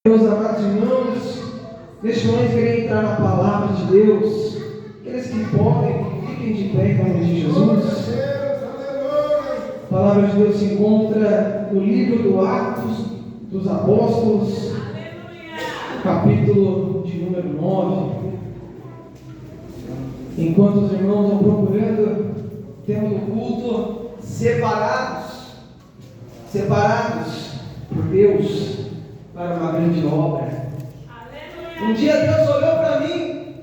Meus amados irmãos, neste momento queria entrar na palavra de Deus. Aqueles que podem, fiquem de pé em nome de Jesus. A palavra de Deus se encontra no livro do Atos dos Apóstolos, capítulo de número 9. Enquanto os irmãos vão procurando, temos o culto separados por Deus para uma grande obra. Um dia Deus olhou para mim,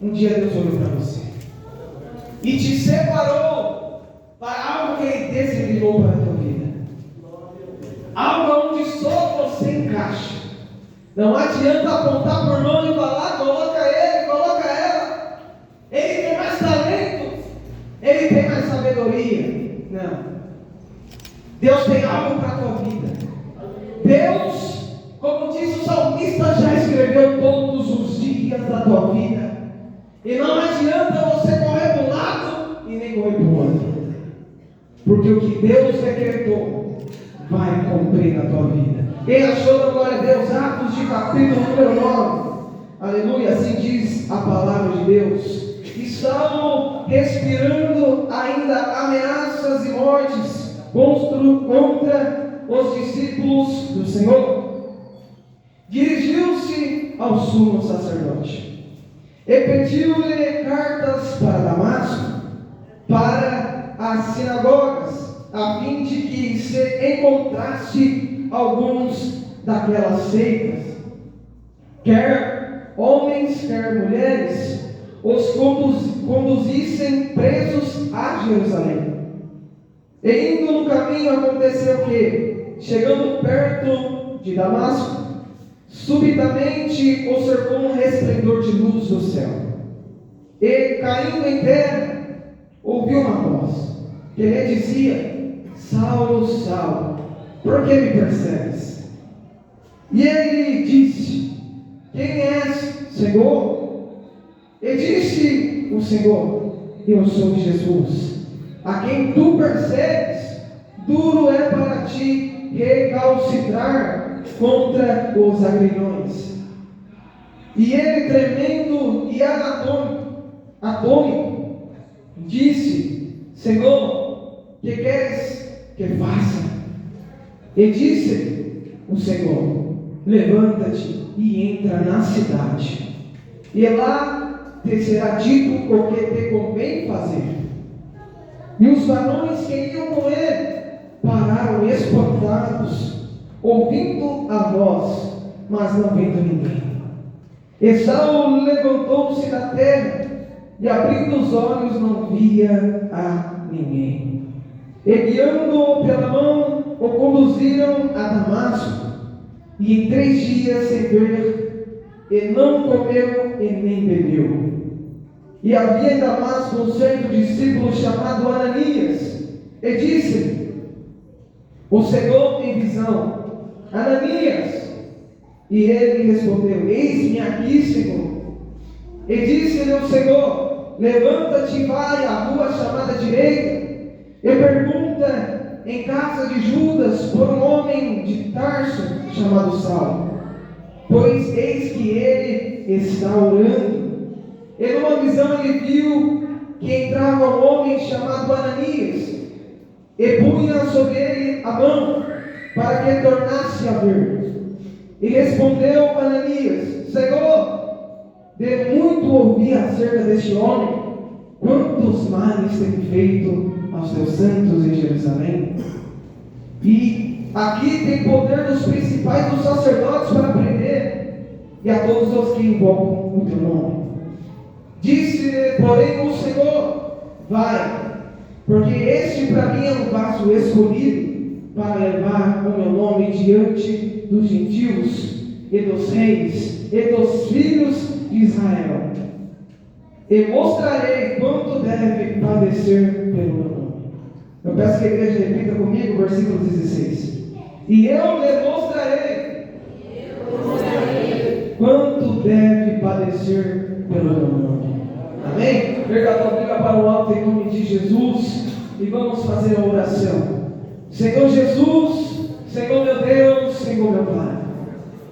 um dia Deus olhou para você e te separou para algo que Ele designou para a tua vida, algo onde só você encaixa. Não adianta apontar por mão e falar: coloca ele, coloca ela, ele tem mais talento, ele tem mais sabedoria. Não, Deus tem algo para a tua vida. Deus, como diz o salmista, já escreveu todos os dias da tua vida. E não adianta você correr para um lado e nem correr para o outro, porque o que Deus decretou vai cumprir na tua vida. Quem achou da glória a Deus? Atos de capítulo número 9. Aleluia, assim diz a palavra de Deus. Estavam respirando ainda ameaças e mortes contra os discípulos do Senhor. Dirigiu-se ao sumo sacerdote e pediu-lhe cartas para Damasco, para as sinagogas, a fim de que se encontrasse alguns daquelas seitas, quer homens, quer mulheres, os conduzissem presos a Jerusalém. E indo no caminho, aconteceu que, chegando perto de Damasco, subitamente o cercou um resplendor de luz do céu. E, caindo em terra, ouviu uma voz que lhe dizia: Saulo, Saulo, por que me persegues? E ele disse: Quem és, Senhor? E disse o Senhor: Eu sou Jesus, a quem tu persegues. Duro é para ti recalcitrar contra os agrilhões. E ele, tremendo e atônito, disse: Senhor, que queres que faça? E disse o Senhor: Levanta-te e entra na cidade, e lá te será dito o que te convém fazer. E os varões que iam com ele pararam espantados, ouvindo a voz, mas não vendo ninguém. E Saulo levantou-se da terra, e abrindo os olhos não via a ninguém. E guiando-o pela mão, o conduziram a Damasco. E em 3 dias sem ver, e não comeu e nem bebeu. E havia em Damasco um certo discípulo chamado Ananias, e disse-lhe o Senhor em visão: Ananias. E ele respondeu: Eis-me aqui, Senhor. E disse-lhe o Senhor: Levanta-te e vai à rua chamada Direita, e pergunta em casa de Judas por um homem de Tarso chamado Saulo, pois eis que ele está orando. E numa visão ele viu que entrava um homem chamado Ananias, e punha sobre ele a mão, para que tornasse a ver. E respondeu Ananias: Senhor, de muito ouvi acerca deste homem, quantos males tem feito aos teus santos em Jerusalém. E aqui tem poder dos principais dos sacerdotes para prender, e a todos os que invocam o teu nome. Disse, porém, o Senhor: Vai, porque este para mim é um vaso escolhido para levar o meu nome diante dos gentios e dos reis e dos filhos de Israel. E mostrarei quanto deve padecer pelo meu nome. Eu peço que a igreja repita comigo o versículo 16. E eu lhe mostrarei quanto deve padecer pelo meu nome. Amém? Perca a tua Bíblia para o alto em nome de Jesus e vamos fazer a oração. Senhor Jesus, Senhor meu Deus, Senhor meu Pai,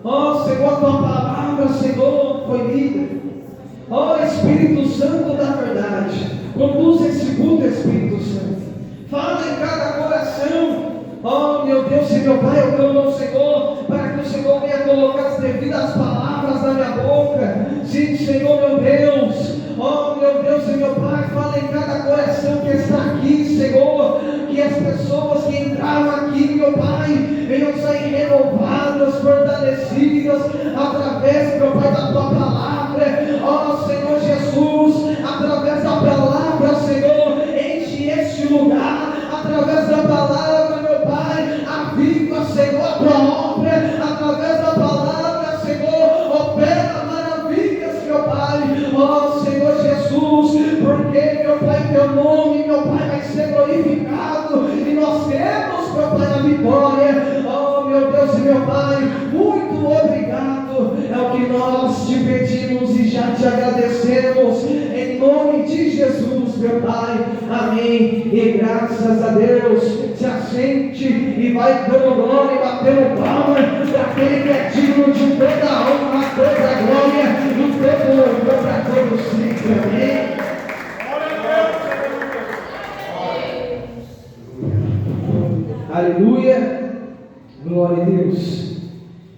Ó Senhor, a tua palavra, Senhor, foi lida. Ó Espírito Santo da verdade, conduz esse culto, Espírito Santo. Fala em cada coração. Ó meu Deus e meu Pai, eu clamo ao Senhor, para que o Senhor venha colocar as devidas palavras na minha boca. Sim, Senhor, meu Deus. Ó meu Deus e meu Pai, fala em cada coração que está aqui, Senhor. Que as pessoas que entraram aqui, meu Pai, venham sair renovadas, fortalecidas, através, meu Pai, da tua palavra. Ó Senhor Jesus, através da palavra, Senhor, enche este lugar, através da palavra, meu Pai, aviva, Senhor, a tua obra, através da palavra, Senhor, opera maravilhas, meu Pai. Ó Senhor Jesus, porque, meu Pai, teu nome, meu Pai, vai ser glorificado, e nós temos, meu Pai, a vitória. Ó meu Deus e meu Pai, muito obrigado, é o que nós te pedimos e já te agradecemos, em nome de Jesus, meu Pai, amém, e graças a Deus. Se assente e vai dando glória e batendo palma para aquele que é digno de toda a honra, toda a glória e todo o louvor para todos sempre, amém. Aleluia, glória a Deus.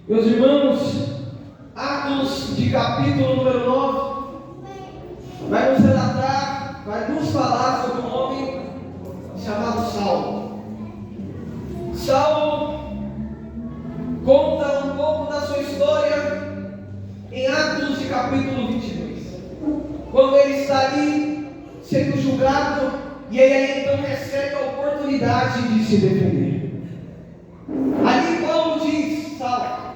Meus irmãos, Atos de capítulo número 9 vai nos relatar, vai nos falar sobre um homem chamado Saulo. Saulo conta um pouco da sua história em Atos de capítulo 22, quando ele está ali sendo julgado, e ele então recebe a oportunidade de se defender. Ali Paulo diz, Saulo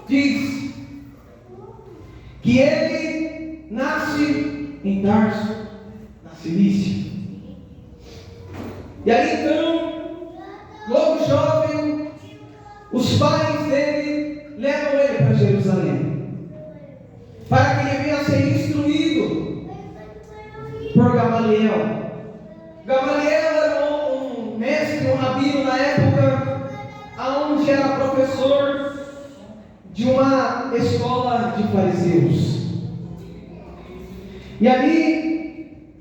diz que ele nasce em Tarso, na Cilícia. E ali então, logo jovem, os pais dele levam ele para Jerusalém, para que ele venha a ser instruído por Gamaliel. Gamaliel era um mestre, um rabino na época, aonde era professor de uma escola de fariseus. E ali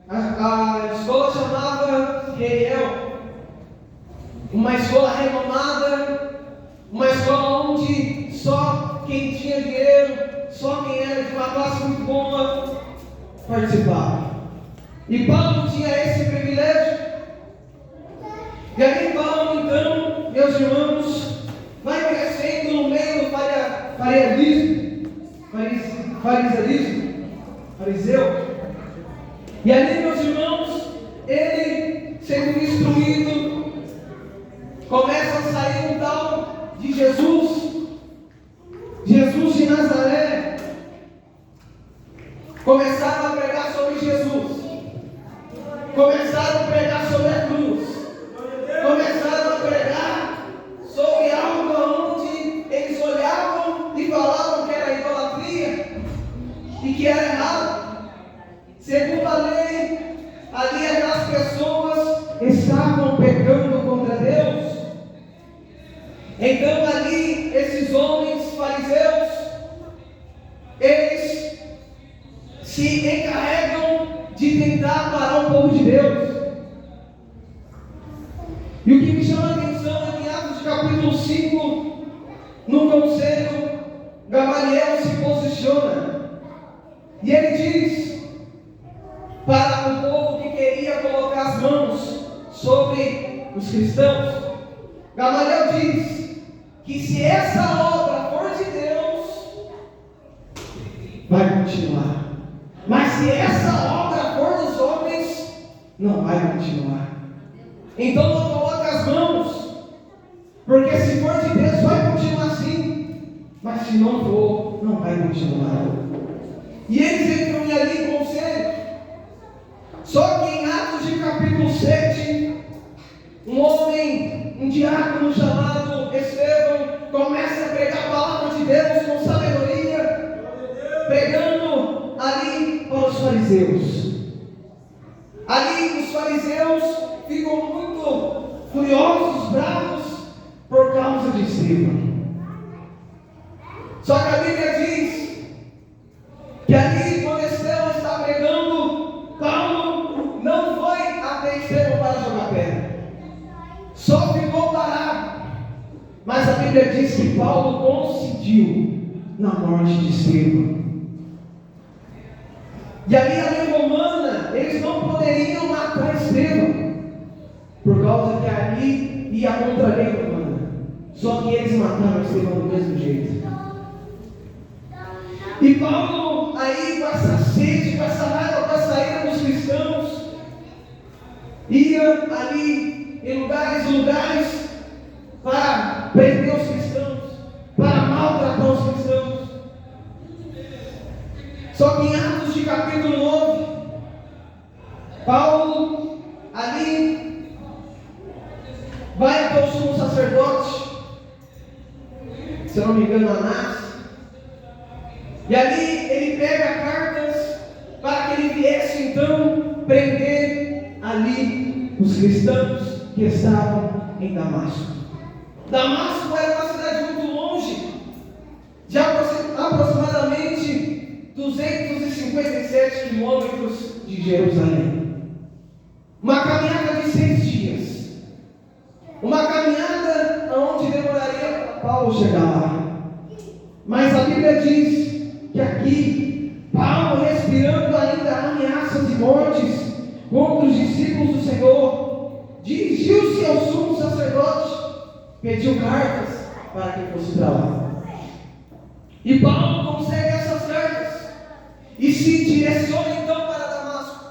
a escola chamava Gamaliel, uma escola renomada, uma escola onde só quem tinha dinheiro, só quem era de uma classe muito boa participava. E Paulo tinha esse privilégio. E ali Paulo, então, meus irmãos, vai crescendo no meio do fariseu. E ali, meus irmãos, ele, sendo instruído, começa a sair um tal de Jesus de Nazaré. Começaram a pregar sobre Jesus, começaram a pregar sobre a cruz, começaram a pregar sobre algo onde eles olhavam e falavam que era idolatria e que era errado. Segundo a lei, ali aquelas pessoas estavam pecando contra Deus. Então ali esses homens fariseus, eles se encarregam de tentar parar o povo de Deus. E o que me chama a atenção é que em Atos de capítulo 5, no conselho, Gamaliel se posiciona e ele diz para o povo que queria colocar as mãos sobre os cristãos, Gamaliel diz que se essa obra for de Deus, vai continuar. Mas se essa obra for dos homens, não vai continuar. Então não coloque as mãos, porque se for de Deus vai continuar assim, mas se não for, não vai continuar. E eles entram ali em conselho. Só que em Atos de capítulo 7, um homem, um diácono chamado Estevão, começa a pregar a palavra de Deus com sabedoria, pregando ali para os fariseus. Ali os fariseus ficam muito furiosos, bravos, por causa de Estevão. Só que a Bíblia diz que ali, quando Estevão está pregando, Paulo não foi até Estevão para jogar pedra, só ficou parado. Mas a Bíblia diz que Paulo coincidiu na morte de Estevão. E ali a lei romana, eles não poderiam matar Estevão, por causa que ali ia contra a lei romana. Só que eles mataram Estevão do mesmo jeito. E Paulo, aí com essa sede, com essa raiva, com essa ira dos cristãos, ia ali em lugares e lugares para prender os cristãos, para maltratar os cristãos. Só que em Atos de capítulo 9, Paulo ali vai até o sumo sacerdote, se eu não me engano, Anás, e ali ele pega cartas para que ele viesse então prender ali os cristãos que estavam em Damasco. Damasco era uma cidade muito longe, de aproximadamente 257 quilômetros de Jerusalém. Uma caminhada de 6 dias. Uma caminhada onde demoraria para Paulo chegar lá. Mas a Bíblia diz que aqui, Paulo, respirando ainda ameaças de mortes contra os discípulos do Senhor, dirigiu-se ao sumo sacerdote, pediu cartas para que fosse para lá. E Paulo consegue essas cartas e se direciona então para Damasco.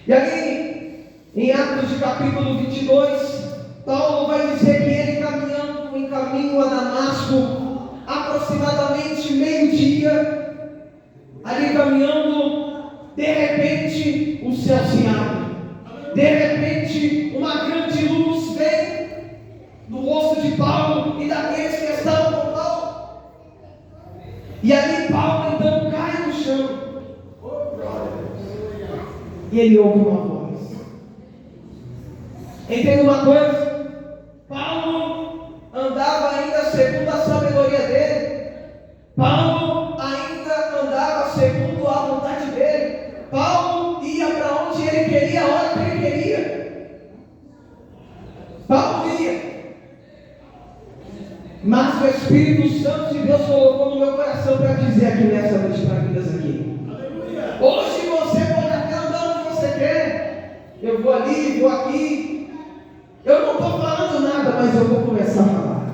E ali, em Atos de capítulo 22, Paulo vai dizer que ele caminhando em caminho a Damasco, aproximadamente meio-dia, ali caminhando, de repente o céu se abre. De repente uma grande luz vem no rosto de Paulo e daqueles que estavam com Paulo. E ali Paulo então cai no chão. E ele ouve uma voz. Entenda uma coisa? Paulo andava ainda segundo a sabedoria dele. Paulo ainda andava segundo a vontade dele. Paulo ia para onde ele queria, a hora que ele queria. Paulo ia. Mas o Espírito Santo de Deus colocou no meu coração para dizer aqui nessa noite para vidas aqui. Hoje você pode até andar onde você quer. Eu vou ali, vou aqui. Eu não estou falando nada, mas eu vou começar a falar.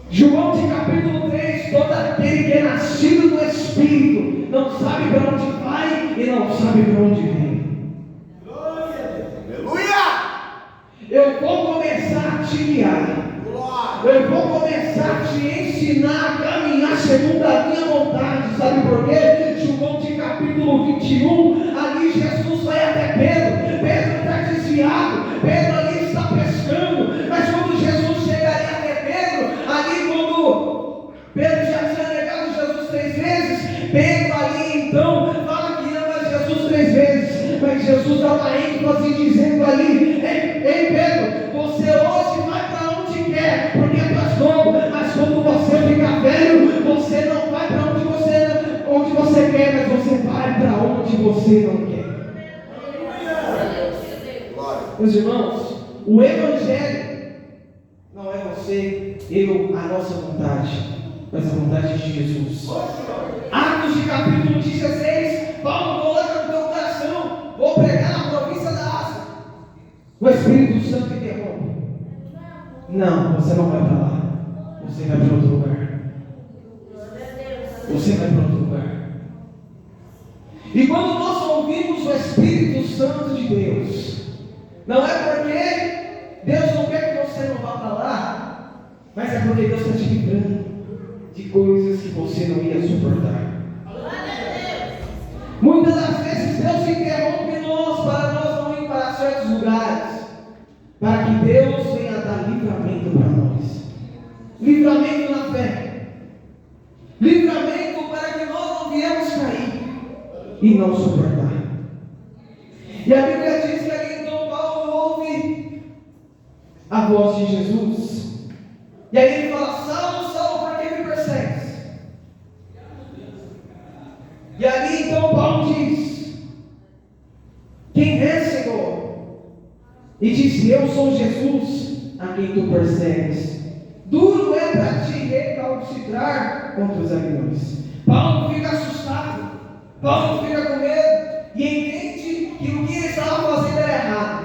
João de capítulo 3, todo aquele que é nascido do Espírito não sabe para onde vai e não sabe para onde vem. Aleluia! Eu vou começar a te guiar. Eu vou começar a te ensinar a caminhar segundo a minha vontade. Sabe por quê? João de capítulo 21, ali Jesus vai até Pedro. Pedro está desviado. Pedro ali está pescando. Mas quando Jesus chegaria até Pedro, ali quando Pedro já tinha negado Jesus 3 vezes, Pedro ali então fala que ama Jesus 3 vezes. Mas Jesus dá uma ênfase dizendo ali: Ei Pedro, você hoje vai para onde quer, porque tu és novo, mas quando você ficar velho, você não vai para onde você quer, mas você vai para onde você não quer. Meus irmãos, o Evangelho não é você, eu, a nossa vontade, mas a vontade de Jesus. Atos de capítulo 16, Paulo coloca no teu coração: vou pregar na província da Ásia. O Espírito Santo interrompe: não, você não vai para lá, você vai para outro lugar. Você vai para outro lugar. E quando nós ouvimos o Espírito Santo de Deus, não é porque Deus não quer que você não vá para lá, mas é porque Deus está te livrando de coisas que você não ia suportar. Muitas das vezes Deus interrompe nós para nós não ir para certos lugares, para que Deus venha dar livramento para nós. Livramento na fé. Livramento para que nós não viemos cair e não suportar. E a Bíblia diz que ali Paulo ouve a voz de Jesus. E aí ele fala eu sou Jesus a quem tu persegues. Duro é para ti recalcitrar contra os aguilhões. Paulo fica assustado, Paulo fica com medo e entende que o que ele estava fazendo era errado.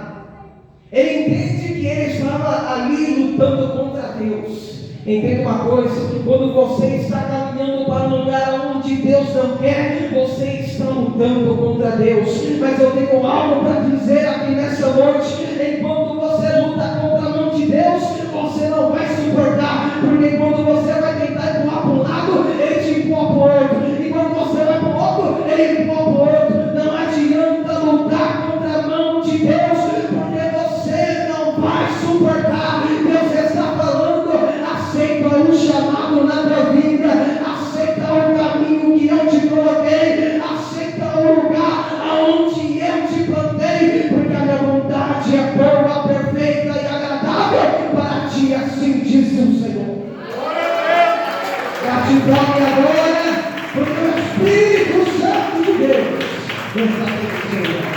Ele entende que ele estava ali lutando contra Deus. Entenda uma coisa: quando você está caminhando para um lugar onde Deus não quer, você está lutando contra Deus. Mas eu tenho algo para dizer aqui nessa noite: enquanto você luta contra a mão de Deus, você não vai suportar, porque quando você vai tentar empurrar para um lado, ele te empurra para o outro, e quando você vai para o outro, ele empurra para o outro. Não adianta lutar contra a mão de Deus, porque você não vai suportar. Deus está falando: aceita o chamado na tua vida, aceita o caminho que eu te coloquei, aceita o lugar aonde eu te plantei, porque a minha vontade é boa, perfeita e agradável para ti, assim diz o Senhor. Gratidão e agora, porque o Espírito Santo de Deus está acontecendo.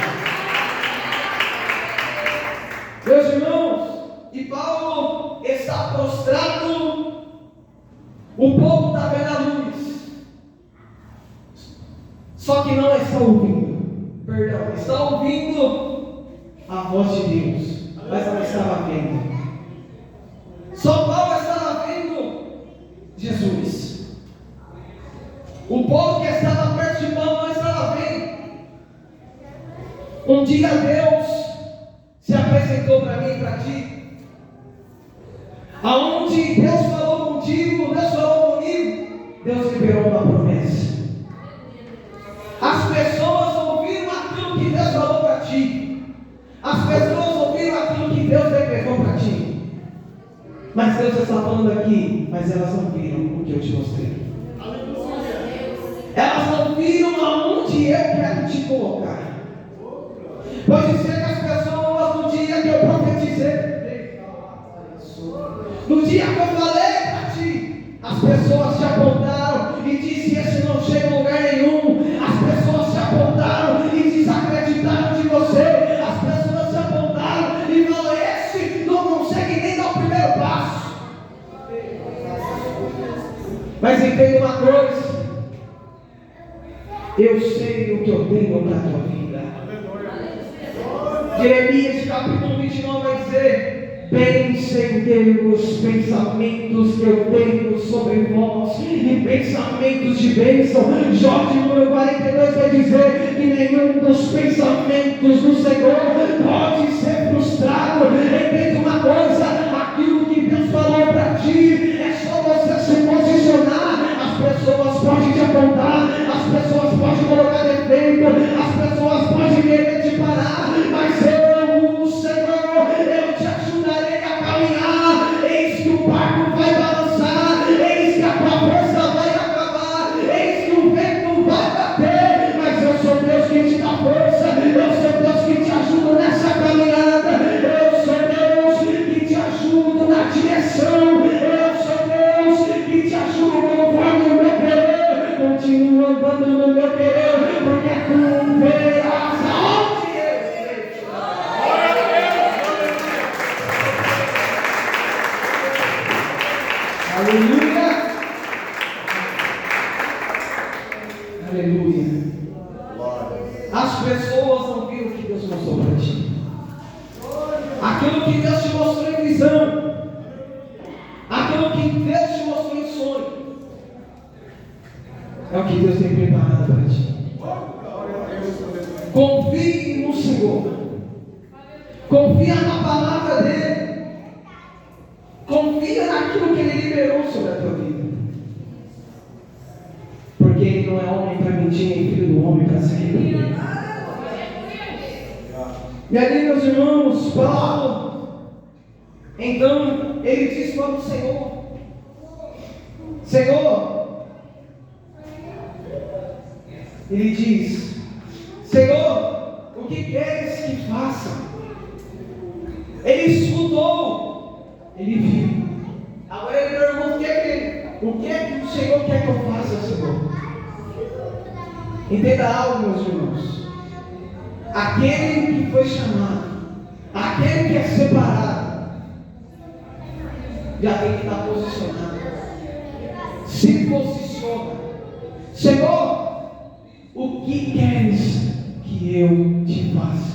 Meus irmãos, e Paulo está prostrado, o povo está vendo a luz, só que não está ouvindo, está ouvindo a voz de Deus, mas não estava vendo. Só Paulo estava vendo Jesus. O povo que estava perto de Paulo não estava vendo. Um dia Deus se apresentou para mim e para ti, aonde Deus falou contigo, Deus falou comigo, Deus liberou uma promessa. As pessoas ouviram aquilo que Deus falou para ti, as pessoas ouviram aquilo que Deus decretou para ti, mas Deus está falando aqui, mas elas não viram o que eu te mostrei. Elas não viram aonde eu quero te colocar. Pode ser que as pessoas, no dia que eu profetizei, no dia que eu falei para ti, as pessoas te apontaram e disseram: esse não chega a lugar nenhum. As pessoas te apontaram e desacreditaram de você. As pessoas te apontaram e falaram: esse não consegue nem dar o primeiro passo. Mas entenda uma coisa: eu sei o que eu tenho para a tua vida. Jeremias capítulo 29 vai dizer: pensem os pensamentos que eu tenho sobre vós, e pensamentos de bênção. Jó de número 42 vai dizer que nenhum dos pensamentos do Senhor pode ser frustrado. Entenda uma coisa: aquilo que Deus falou para ti, é só você se posicionar. As pessoas podem te apontar, as pessoas podem colocar defeito, as pessoas podem querer te parar, mas eu, o Senhor, eu te ajudarei a caminhar. Eis que o barco vai balançar, eis que a tua força vai acabar, eis que o vento vai bater, mas eu sou Deus que te dá força, eu sou Deus que te ajuda nessa caminhada, eu sou Deus que te ajuda na direção, eu sou Deus que te ajuda conforme o meu querer. Continua andando no meu querer, porque tu verás aonde eu irei. Aleluia. Aleluia. As pessoas não viram o que Deus mostrou para ti. Aquilo que Deus te mostrou em visão, aquilo que Deus te mostrou em sonho, é o que Deus tem preparado para ti. Confie no Senhor, confia na palavra dele, confia naquilo que ele liberou sobre a tua vida, porque ele não é homem para mentir, nem filho do homem para se arrepender. E ali, meus irmãos, Paulo, então ele diz para o Senhor: Senhor, ele diz: Senhor, o que queres que faça? Ele escutou, ele viu. Agora ele pergunta: o que é que o Senhor quer que eu faça, Senhor? Entenda algo, meus irmãos: aquele que foi chamado, Aquele que é separado já tem que estar posicionado. Se posiciona. Senhor, o que queres que eu te faça?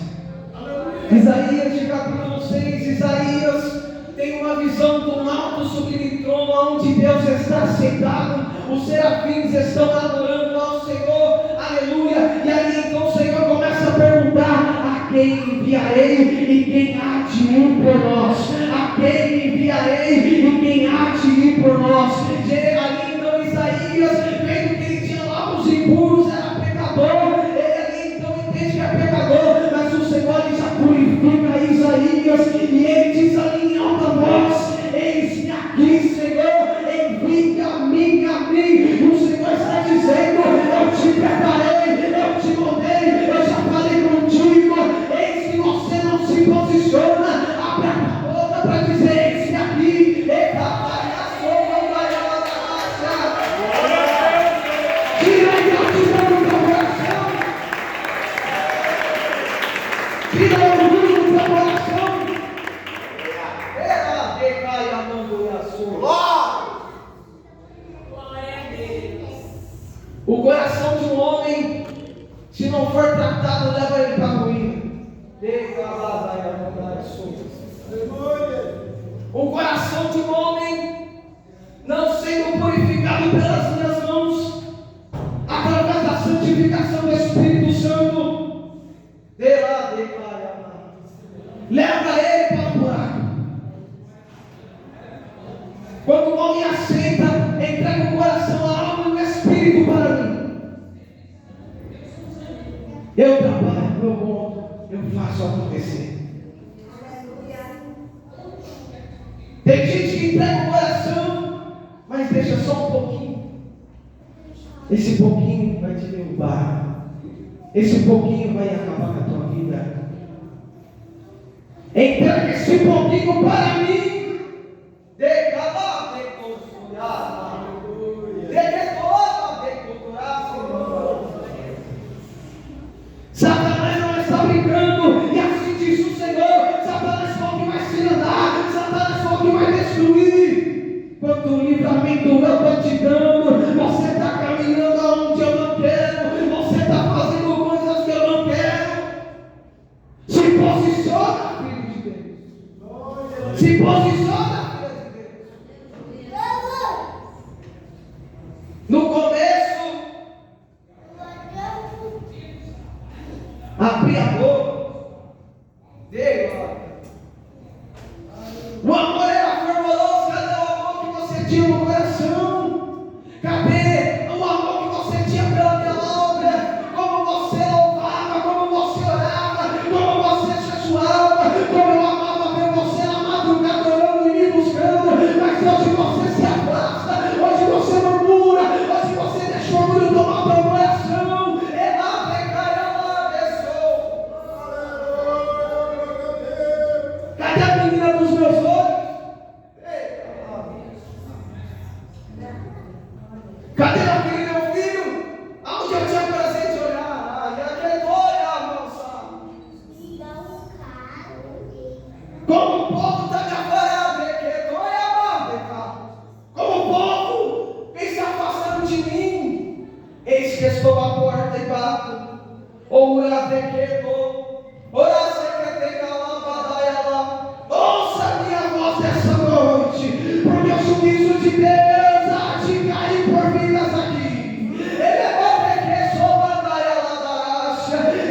Isaías de capítulo 6, Isaías tem uma visão do alto sublime trono, onde Deus está sentado, os serafins estão adorando ao Senhor, aleluia, e aí então o Senhor começa a perguntar: a quem enviarei e quem há de ir por nós? A quem enviarei e quem há de ir por nós? Ali então Isaías, vendo que ele tinha lá os impuros, era pecador, ele ali então entende que é pecador, mas o Senhor ele já purifica Isaías, e ele diz ali em alta voz: eis-me aqui, Senhor, envia-me a mim. E o Senhor está dizendo: eu te preparei, eu te mandei, eu já falei contigo. Eis que você não se posiciona, abre a boca para dizer: eis-me aqui. Tira a gratidão do teu coração, tira o orgulho do teu coração. O coração de um homem, se não for tratado, leva ele para a ruína. O coração de um homem, não sendo purificado pelas minhas mãos, através da santificação do Espírito Santo, leva ele para o buraco. Quando o homem aceita, entrega o coração, a alma e o Espírito para mim. Eu trabalho, eu monto, eu faço acontecer. Tem gente que entrega o coração, mas deixa só um pouquinho. Esse pouquinho vai te derrubar. Esse pouquinho vai acabar com a tua vida. Entrega esse pouquinho para mim. Satanás não está brincando, e assim diz o Senhor: Satanás falou que vai se andar, Satanás falou que vai destruir. Quanto livramento eu estou te dando, você está caminhando aonde eu não quero, você está fazendo coisas que eu não quero. Se posiciona, filho de Deus. Se posiciona, filho de Deus. No começo, abrir a boca, o amor era fervoroso. Cadê o amor que você tinha no coração? Cadê o amor que você tinha pela minha obra? Como você louvava, como você orava, como você jejuava, como eu amava ver você na madrugada orando e me buscando. Mas hoje você se afasta, hoje você murmura, hoje você deixa o orgulho tomar teu coração. Cadê a menina dos meus olhos? Cadê aquele meu filho? Aonde eu tinha prazer de olhar? E aquele olha, moça. Como o povo está me avarando, como o povo vem se afastando de mim. Eis que estou à porta e bato. Ora, ouça minha voz essa noite, porque o juízo de Deus há de cair por vidas aqui.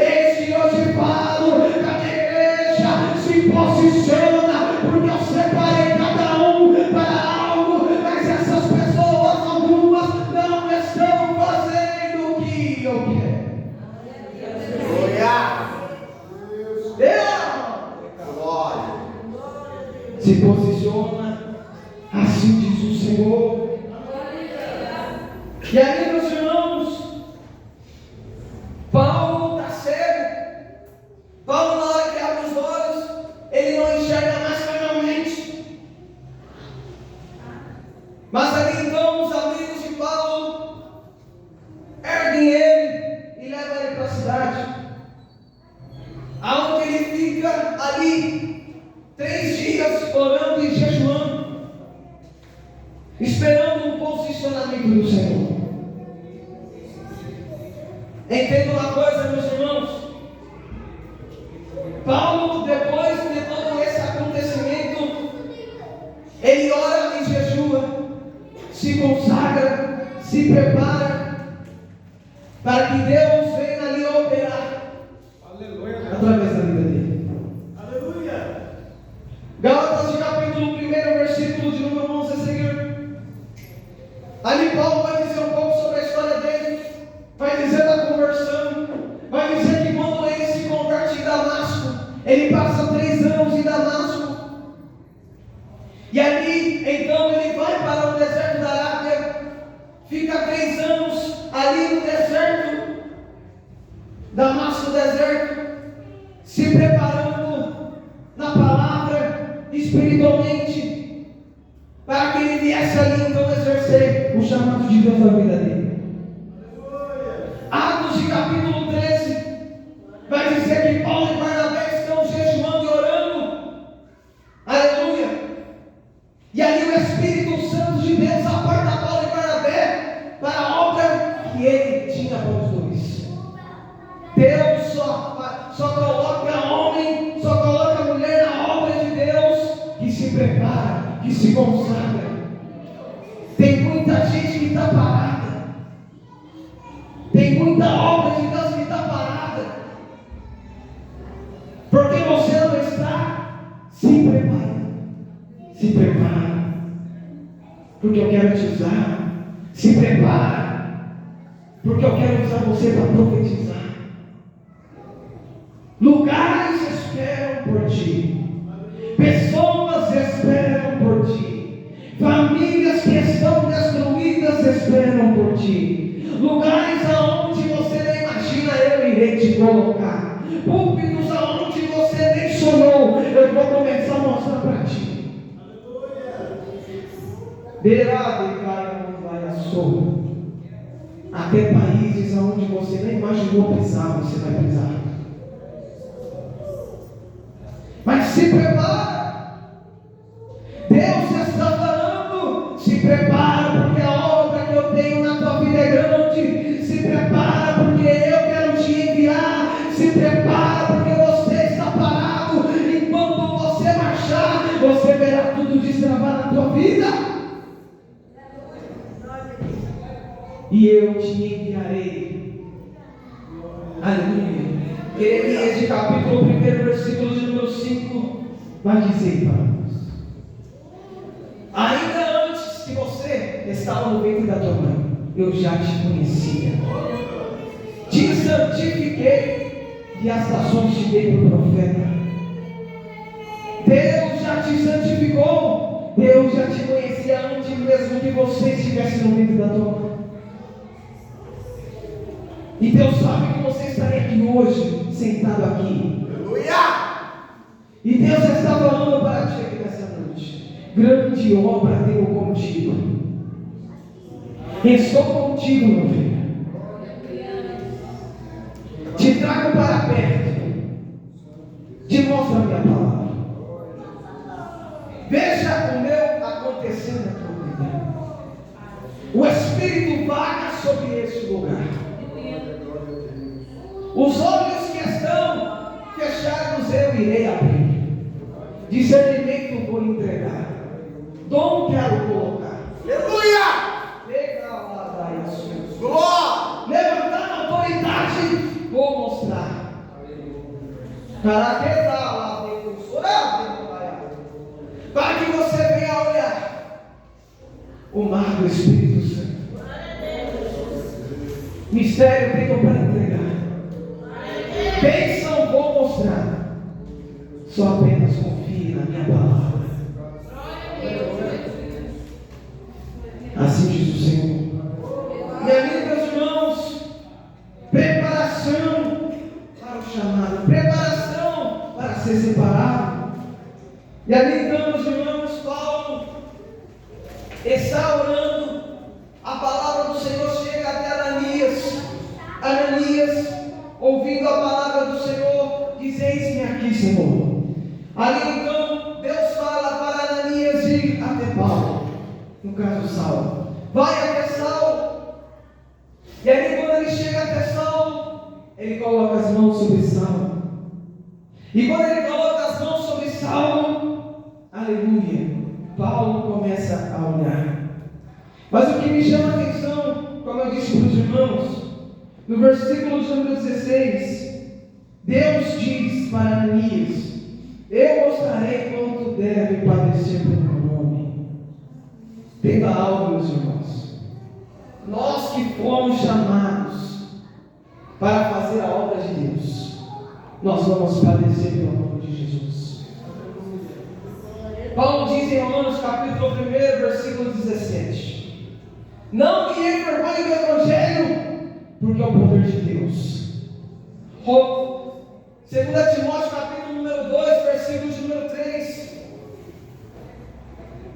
Eis que eu te falo que a minha igreja se posiciona, porque eu separei cada um para algo, mas essas pessoas, algumas, não estão fazendo o que eu quero. Se posiciona, assim diz o Senhor. E aí, meus irmãos, Paulo está cego. Paulo, na hora que abre os olhos, ele não enxerga mais carnalmente. Mas ali então, os amigos de Paulo erguem ele e levam ele para a cidade, aonde ele fica ali esperando um posicionamento do Senhor. Entenda uma coisa, meus irmãos. Paulo, depois de todo esse acontecimento, ele ora e jejua, se consagra, se prepara, para que Deus venha ali operar. Aleluia. Através da vida dele. Aleluia. Gálatas, capítulo 1, versículo de número 11 a seguir. Ali Paulo vai dizer um pouco sobre a história dele, vai dizer da conversão, vai dizer que quando ele se converte em Damasco, ele passa 3 anos em Damasco, e ali então ele vai para o deserto da Arábia, fica 3 anos ali no deserto, Damasco deserto, se preparando na palavra, espiritualmente, para que ele viesse ali então exercer o chamado de Deus na vida dele. Atos de capítulo 13 vai dizer que Paulo e Barnabé estão jejuando e orando, aleluia, e ali o Espírito Santo de Deus aparta Paulo e Barnabé para a obra que ele tinha para os dois. Deus só coloca homem, só coloca mulher na obra de Deus que se prepara, que se consagra. Tem muita gente que está parada, tem muita obra de Deus que está parada, porque você não está se preparando. Se prepara, porque eu quero te usar. Se prepara, porque eu quero usar você para profetizar. Lugares esperam por ti, pessoas esperam por ti, famílias que estão destruídas esperam por ti, lugares aonde você nem imagina eu irei te colocar, púlpitos aonde você nem sonhou, eu vou começar a mostrar para ti. Até países aonde você nem imaginou pisar, você vai pisar. Mas se prepara. Deus está falando, se prepara, porque a obra que eu tenho na tua vida é grande. Se prepara, porque eu quero te enviar. Se prepara, porque você está parado. Enquanto você marchar, você verá tudo destravar na tua vida. E eu te enviarei. Aleluia. Jeremias de capítulo 1, versículo de número 5, vai dizer para nós: ainda antes que você estava no ventre da tua mãe, eu já te conhecia, te santifiquei e as nações te dei por profeta. Deus já te santificou, Deus já te conhecia antes mesmo que você estivesse no ventre da tua mãe. E Deus sabe que você estaria aqui hoje, sentado aqui. Aleluia! E Deus está falando para ti aqui nessa noite: grande obra tenho contigo. Estou contigo, meu filho. Te trago para perto. Te mostro a minha palavra. Veja o meu acontecendo na tua vida. O Espírito vaga sobre este lugar. Os olhos que estão fechados eu irei abrir. Discernimento vou entregar. Dom quero colocar. Aleluia! Levantar a autoridade vou mostrar. Para que você venha olhar o mar do Espírito Santo. Mistério tenho para entregar. Bênção vou mostrar. Só apenas confie na minha palavra. Assim diz o Senhor. E ali, meus irmãos, preparação para o chamado, preparação para ser separado. E ali então, meus irmãos, Paulo está orando. A palavra do Senhor chega até Ananias. Ananias, ouvindo a palavra do Senhor, diz: eis-me aqui, Senhor. Ali então Deus fala para Ananias ir até Paulo. no caso Saulo, vai até Saulo, e aí quando ele chega até Saulo, ele coloca as mãos sobre Saulo, e quando ele coloca as mãos sobre Saulo, aleluia, Paulo começa a olhar. Mas o que me chama a atenção, como eu disse para os irmãos, no versículo número 16, Deus diz para Ananias: eu mostrarei quanto deve padecer pelo meu nome. Entenda algo, meus irmãos. Nós que fomos chamados para fazer a obra de Deus, nós vamos padecer pelo nome de Jesus. Paulo diz em Romanos capítulo 1, versículo 17: não me envergonhe do Evangelho, porque é o poder de Deus. 2 Timóteo capítulo número 2, versículo número 3.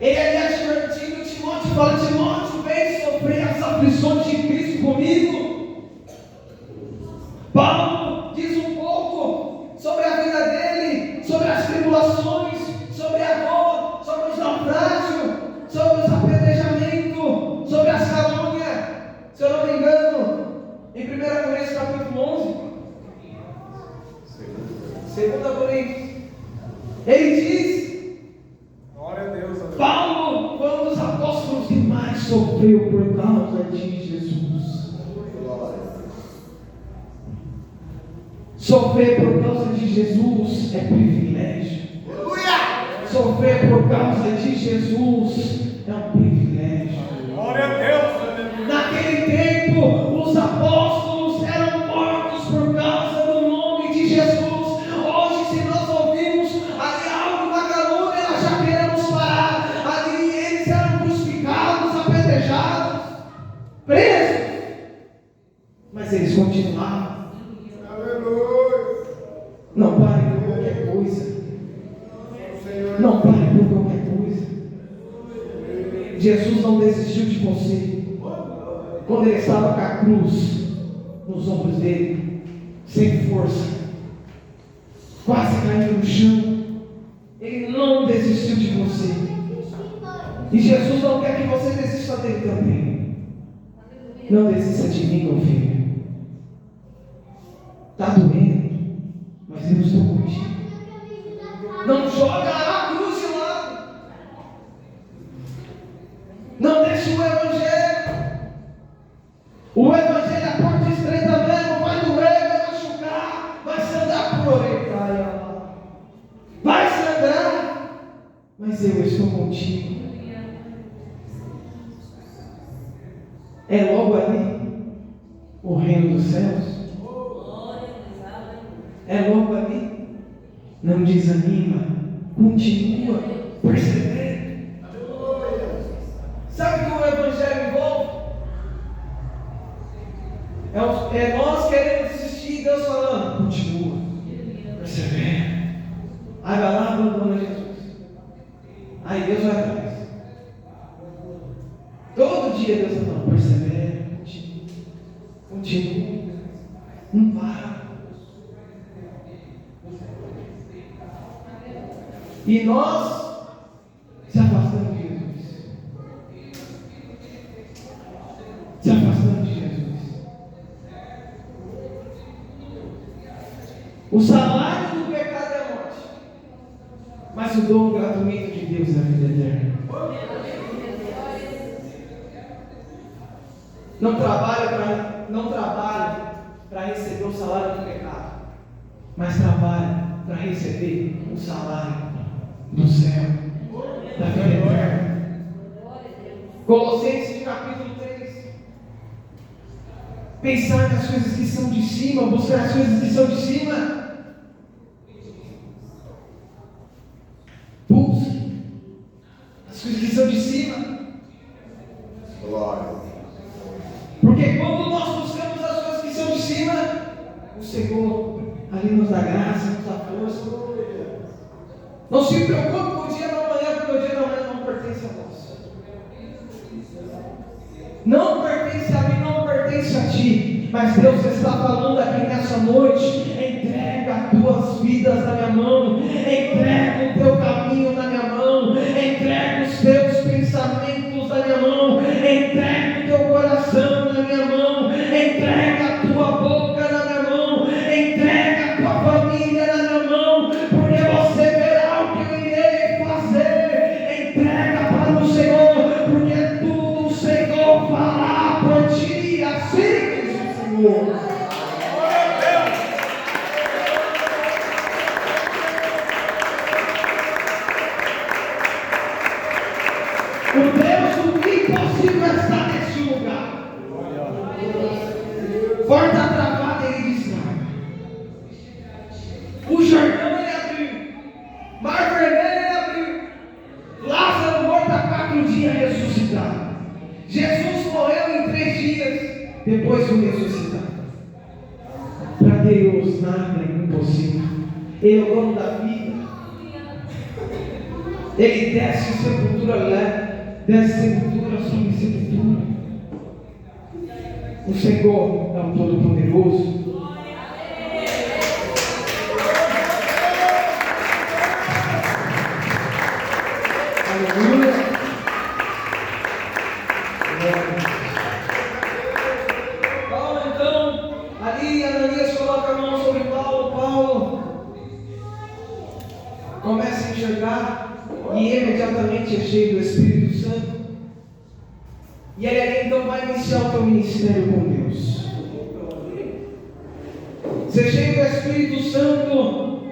Ele ali advertindo Timóteo, fala: Timóteo, vem sofrer as aflições de Cristo comigo. Paulo diz um pouco sobre a vida dele, sobre as tribulações, sobre a dor, sobre os naufrágios, sobre os apedrejamentos, sobre as calúnias. Se eu não me engano, em 1 Coríntios capítulo 11, 2 Coríntios, ele diz: glória a Deus, Paulo foi um dos apóstolos que mais sofreu por causa de Jesus. Sofrer por causa de Jesus é privilégio. Sofrer por causa de Jesus é um privilégio. Glória a Deus. Naquele tempo, os apóstolos eram mortos por causa do nome de Jesus. Hoje, se nós ouvimos ali algo na calúnia, nós já queremos parar. Ali eles eram crucificados, apedrejados, presos, mas eles continuavam. Não pare por qualquer coisa. Não pare por qualquer coisa. Jesus não desistiu de você. Quando ele estava com a cruz nos ombros dele, sem força, quase caindo no chão, ele não desistiu de você. E Jesus não quer que você desista dele também. Não desista de mim, meu filho. Está doendo, mas eu estou contigo. Não joga a cruz de lado. Não deixe o Evangelho. O Evangelho é a porta estreita mesmo. Vai doer, vai machucar, vai sangrar por orelha. Vai sangrar, mas eu estou contigo. É logo ali o reino dos céus. É logo ali. Não desanima, continua, persevera. Sabe o que o Evangelho envolve? É nós querendo desistir e Deus falando: continua, persevera. Aí vai lá, abandona Jesus. Aí Deus vai atrás. Todo dia Deus vai falando: persevera, continua, não para. E nós se afastamos de Jesus. Se afastamos de Jesus. O salário do pecado é a morte, mas o dom gratuito de Deus é a vida eterna. Não trabalhe para receber o salário do pecado, mas trabalhe para receber o salário do céu, da vida eterna. Colossenses capítulo 3. Pensar nas coisas que são de cima, buscar as coisas que são de cima. Busque as coisas que são de cima. Porque quando nós buscamos as coisas que são de cima, o Senhor ali nos dá graça, nos dá força. Não se preocupe com o dia da manhã, porque o dia da manhã não pertence a nós. Não pertence a mim, não pertence a ti. Mas Deus está falando aqui nessa noite: entrega as tuas vidas na minha mão, entrega o teu caminho na minha mão, entrega os teus pensamentos na minha Porta travada ele destrava. O Jordão ele abriu. Mar Vermelho ele abriu. Lázaro morto há 4 dias ressuscitado. Jesus morreu em 3 dias. Depois foi ressuscitado. Para Deus nada é impossível. Ele é o dono da vida. Ele desce sepultura leve. Desce sepultura sobre sepultura. O Senhor é o Todo-Poderoso. Aleluia. Paulo, então, ali Ananias coloca a mão sobre Paulo. Paulo começa a enxergar e imediatamente é cheio do Espírito Santo. E ele ali então vai iniciar o teu ministério com Deus. Ser cheio do Espírito Santo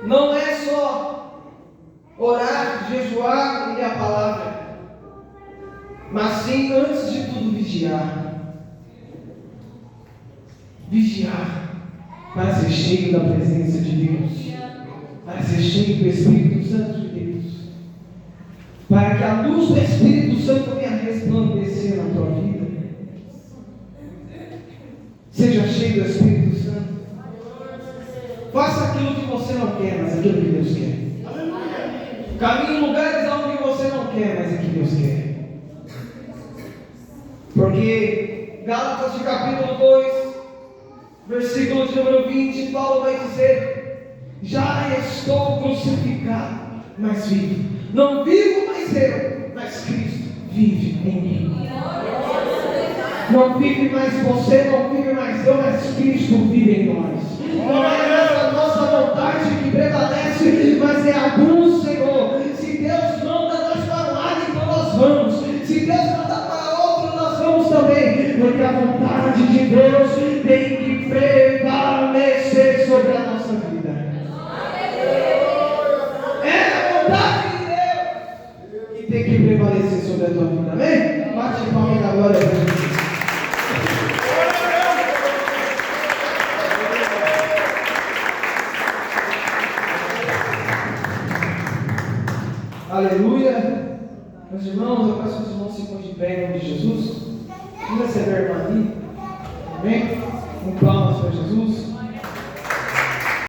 não é só orar, jejuar e ler a palavra, mas sim, antes de tudo, vigiar. Vigiar para ser cheio da presença de Deus, para ser cheio do Espírito Santo de Deus, para que a luz do Espírito Santo venha resplandecer na tua vida. Seja cheio do Espírito Santo. Faça aquilo que você não quer, mas aquilo que Deus quer. Caminhe em lugares onde você não quer, mas é que Deus quer. Porque Gálatas de capítulo 2, versículo de número 20, Paulo vai dizer: já estou crucificado, mas vivo. Não vivo mais eu, mas Cristo vive em mim. Não vive mais você, não vive mais eu, mas Cristo vive em nós. Não é a nossa vontade que prevalece, mas é a do Senhor. Se Deus manda nós para um lado, então nós vamos. Se Deus manda para outro, nós vamos também. Porque a vontade de Deus tem que prevalecer sobre a nossa vida. É a vontade de Deus que tem que prevalecer sobre a tua vida. Amém? Bate palma da glória a Deus. Aleluia. Meus irmãos, eu peço que os irmãos se ponham de pé em nome de Jesus. Vamos receber a irmã ali. Amém? Com palmas para Jesus.